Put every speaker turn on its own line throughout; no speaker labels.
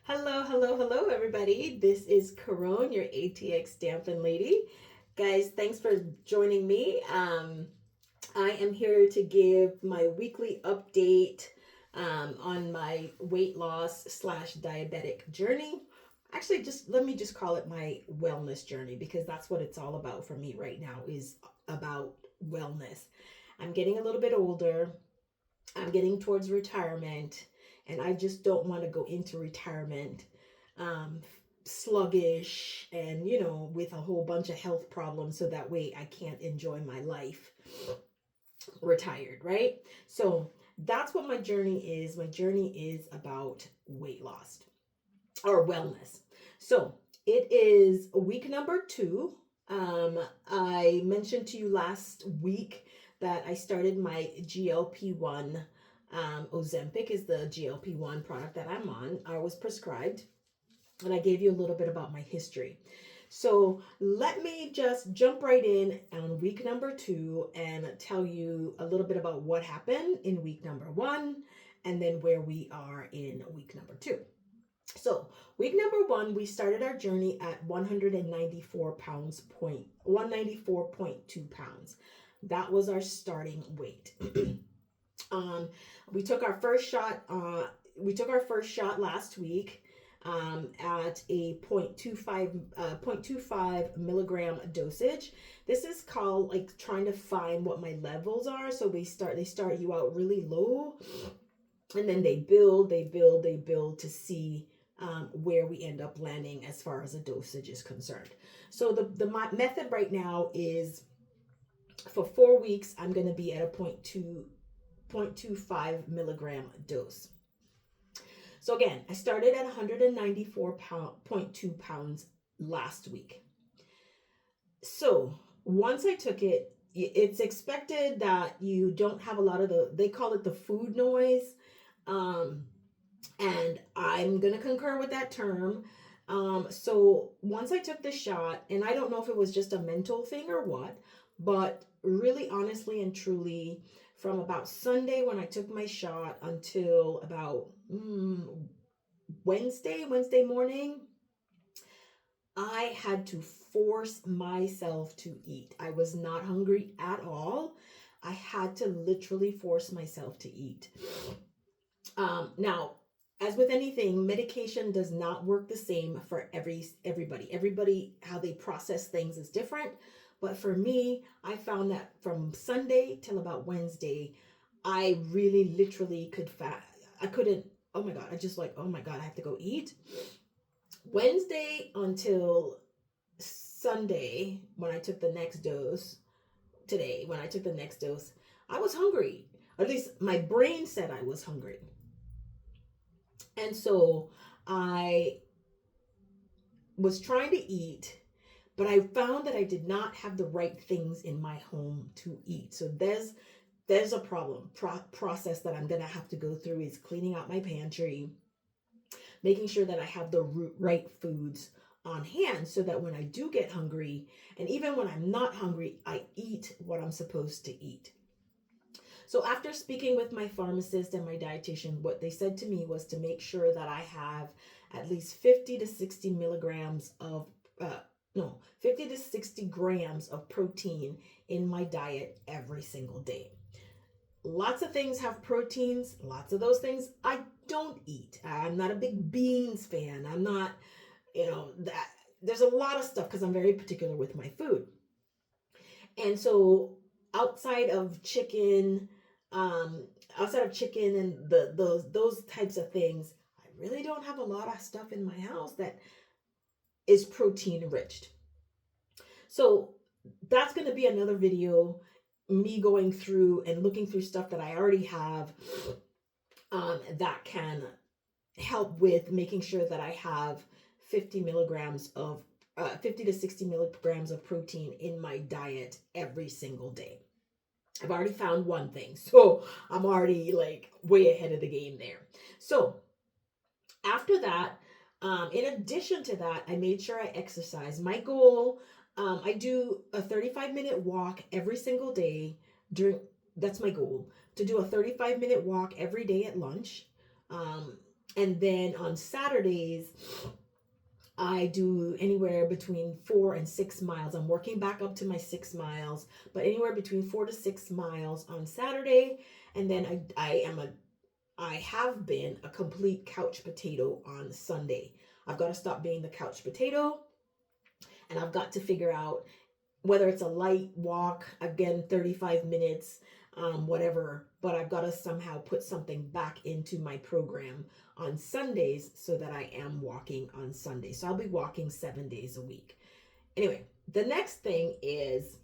Hello, hello, hello, everybody. This is Corone, your ATX Dampin' Lady. Guys, thanks for joining me. I am here to give my weekly update on my weight loss slash diabetic journey. Actually, just let me just call it my wellness journey because that's what it's all about for me right now is about wellness. I'm getting a little bit older. I'm getting towards retirement, and I just don't want to go into retirement um, sluggish and, with a whole bunch of health problems so that way I can't enjoy my life retired, right? So that's what my journey is. My journey is about weight loss or wellness. So it is week number 2. I mentioned to you last week that I started my GLP-1. Ozempic is the GLP-1 product that I'm on. I was prescribed, and I gave you a little bit about my history. So let me just jump right in on week number 2 and tell you a little bit about what happened in week number 1 and then where we are in week number 2. So, week number 1, we started our journey at 194 pounds, 194.2 pounds. That was our starting weight. um, we took our first shot. Last week at a 0.25 milligram dosage. This is called like trying to find what my levels are. So they start you out really low, and then they build to see where we end up landing as far as the dosage is concerned. So the method right now is for 4 weeks, I'm going to be at a 0.25 milligram dose. So again, I started at 194.2 pounds last week. So once I took it, it's expected that you don't have a lot of they call it the food noise. And I'm going to concur with that term. So once I took the shot, and I don't know if it was just a mental thing or what, but really honestly and truly, from about Sunday when I took my shot until about Wednesday morning, I had to force myself to eat. I was not hungry at all. I had to literally force myself to eat. Now, as with anything, medication does not work the same for everybody. Everybody, how they process things is different. But for me, I found that from Sunday till about Wednesday, I really literally I couldn't. Oh my god! I just like, oh my god, I have to go eat. Wednesday until Sunday when I took the next dose. Today when I took the next dose, I was hungry. Or at least my brain said I was hungry. And so I was trying to eat, but I found that I did not have the right things in my home to eat. So there's a process that I'm going to have to go through is cleaning out my pantry, making sure that I have the right foods on hand so that when I do get hungry, and even when I'm not hungry, I eat what I'm supposed to eat. So after speaking with my pharmacist and my dietitian, what they said to me was to make sure that I have at least 50 to 60 milligrams of, no, 50 to 60 grams of protein in my diet every single day. Lots of things have proteins. Lots of those things I don't eat. I'm not a big beans fan. I'm not, that there's a lot of stuff because I'm very particular with my food. And so outside of chicken, um, outside of chicken and those types of things, I really don't have a lot of stuff in my house that is protein enriched. So that's going to be another video, me going through and looking through stuff that I already have that can help with making sure that I have 50 milligrams of 50 to 60 milligrams of protein in my diet every single day. I've already found one thing, so I'm already like way ahead of the game there. So after that, in addition to that, I made sure I exercise. My goal, I do a 35-minute walk every single day that's my goal, to do a 35-minute walk every day at lunch. And then on Saturdays, I do anywhere between 4 and 6 miles. I'm working back up to my 6 miles, but anywhere between 4 to 6 miles on Saturday. And then I have been a complete couch potato on Sunday. I've got to stop being the couch potato, and I've got to figure out whether it's a light walk, again, 35 minutes, whatever, but I've got to somehow put something back into my program on Sundays so that I am walking on Sundays. So I'll be walking 7 days a week. Anyway, the next thing is,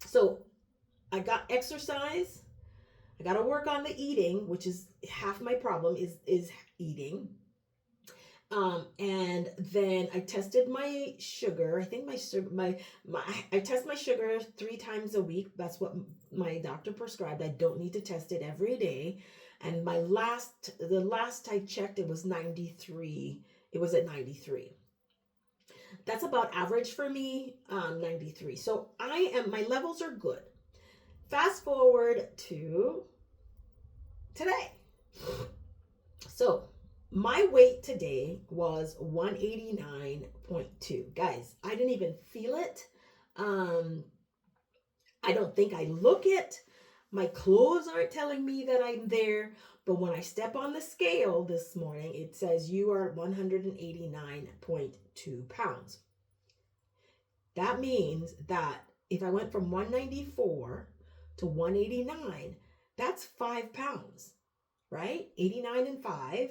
so I got exercise. I got to work on the eating, which is half my problem is eating. And then I tested my sugar. I think my sugar, my I test my sugar 3 times a week. That's what my doctor prescribed. I don't need to test it every day. And the last I checked, it was 93. It was at 93. That's about average for me, 93. So my levels are good. Fast forward to today. So my weight today was 189.2. Guys, I didn't even feel it. I don't think I look it. My clothes aren't telling me that I'm there. But when I step on the scale this morning, it says you are 189.2 pounds. That means that if I went from 194 to 189, that's 5 pounds, right? 89 and 5.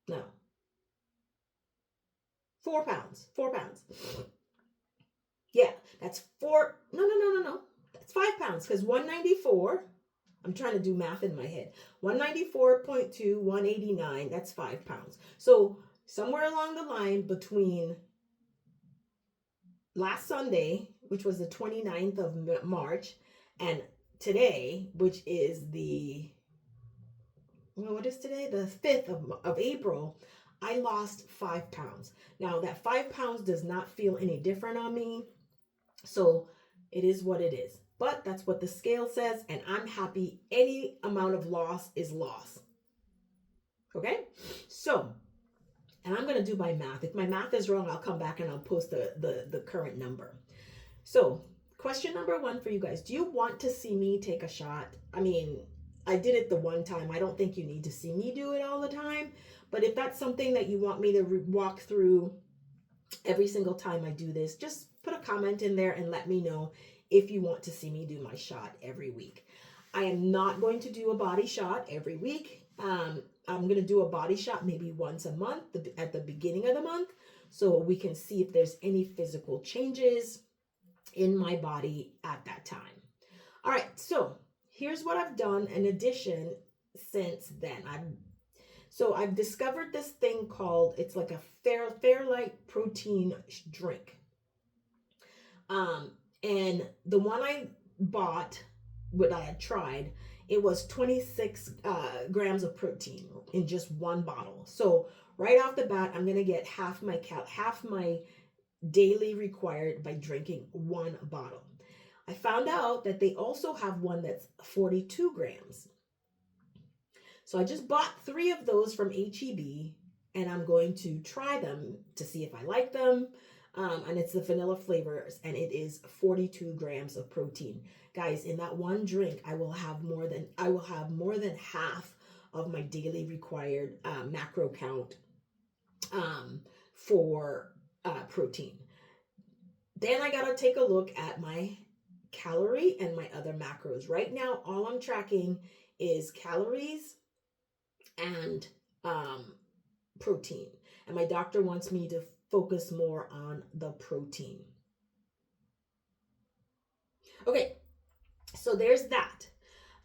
No. 4 pounds. 4 pounds. Yeah, that's 4. No. That's 5 pounds because 194. I'm trying to do math in my head. 194.2, 189, that's 5 pounds. So somewhere along the line between last Sunday, which was the 29th of March, and today, which is what is today? The 5th of April, I lost 5 pounds. Now, that 5 pounds does not feel any different on me. So it is what it is. But that's what the scale says, and I'm happy. Any amount of loss is loss. Okay? So, and I'm going to do my math. If my math is wrong, I'll come back and I'll post the current number. So, question number 1 for you guys. Do you want to see me take a shot? I mean, I did it the one time. I don't think you need to see me do it all the time. But if that's something that you want me to walk through every single time I do this, just put a comment in there and let me know if you want to see me do my shot every week. I am not going to do a body shot every week. I'm going to do a body shot maybe once a month at the beginning of the month so we can see if there's any physical changes in my body at that time. All right, so here's what I've done in addition since then. I've discovered this thing called, it's like a Fairlight protein drink. And the one I bought, what I had tried, it was 26 grams of protein in just one bottle. So right off the bat, I'm going to get half my daily required by drinking one bottle. I found out that they also have one that's 42 grams. So I just bought 3 of those from H-E-B, and I'm going to try them to see if I like them. And it's the vanilla flavors, and it is 42 grams of protein. Guys, in that one drink, I will have more than half of my daily required macro count for protein. Then I got to take a look at my calorie and my other macros. Right now, all I'm tracking is calories and protein. And my doctor wants me to focus more on the protein. Okay, so there's that.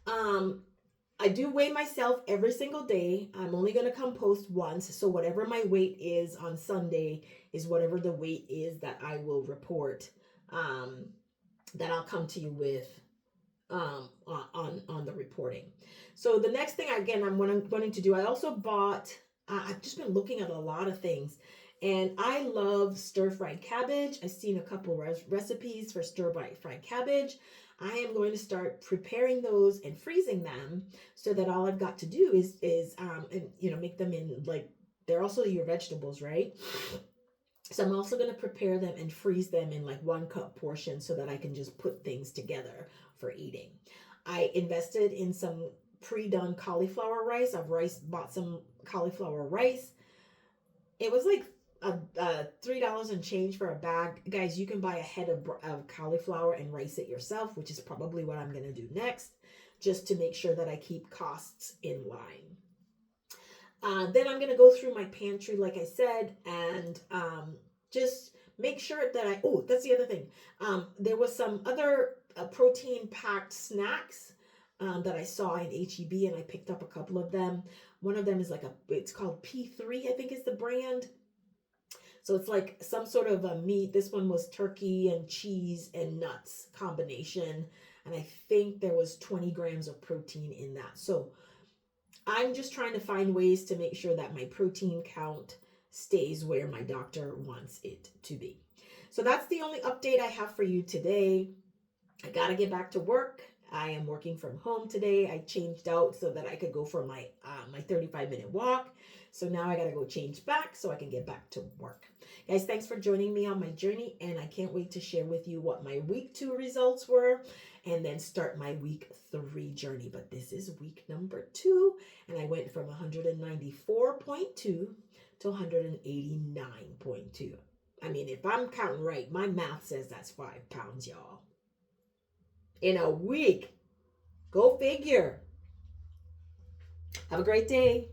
I do weigh myself every single day. I'm only going to come post once. So whatever my weight is on Sunday is whatever the weight is that I will report, that I'll come to you with on the reporting. So the next thing, again, I'm going to do, I also bought, I've just been looking at a lot of things, and I love stir-fried cabbage. I've seen a couple recipes for stir-fried cabbage. I am going to start preparing those and freezing them so that all I've got to do is and make them in, like, they're also your vegetables, right? So I'm also going to prepare them and freeze them in like 1 cup portion so that I can just put things together for eating. I invested in some pre-done cauliflower rice. Bought some cauliflower rice. It was like $3 and change for a bag. Guys, you can buy a head of cauliflower and rice it yourself, which is probably what I'm going to do next, just to make sure that I keep costs in line. Then I'm going to go through my pantry, like I said, and just make sure that that's the other thing. There was some other protein packed snacks that I saw in HEB, and I picked up a couple of them. One of them is it's called P3, I think is the brand. So it's like some sort of a meat. This one was turkey and cheese and nuts combination. And I think there was 20 grams of protein in that. So I'm just trying to find ways to make sure that my protein count stays where my doctor wants it to be. So that's the only update I have for you today. I got to get back to work. I am working from home today. I changed out so that I could go for my 35-minute walk. So now I got to go change back so I can get back to work. Guys, thanks for joining me on my journey, and I can't wait to share with you what my week 2 results were and then start my week 3 journey. But this is week number 2, and I went from 194.2 to 189.2. I mean, if I'm counting right, my math says that's 5 pounds, y'all. In a week. Go figure. Have a great day.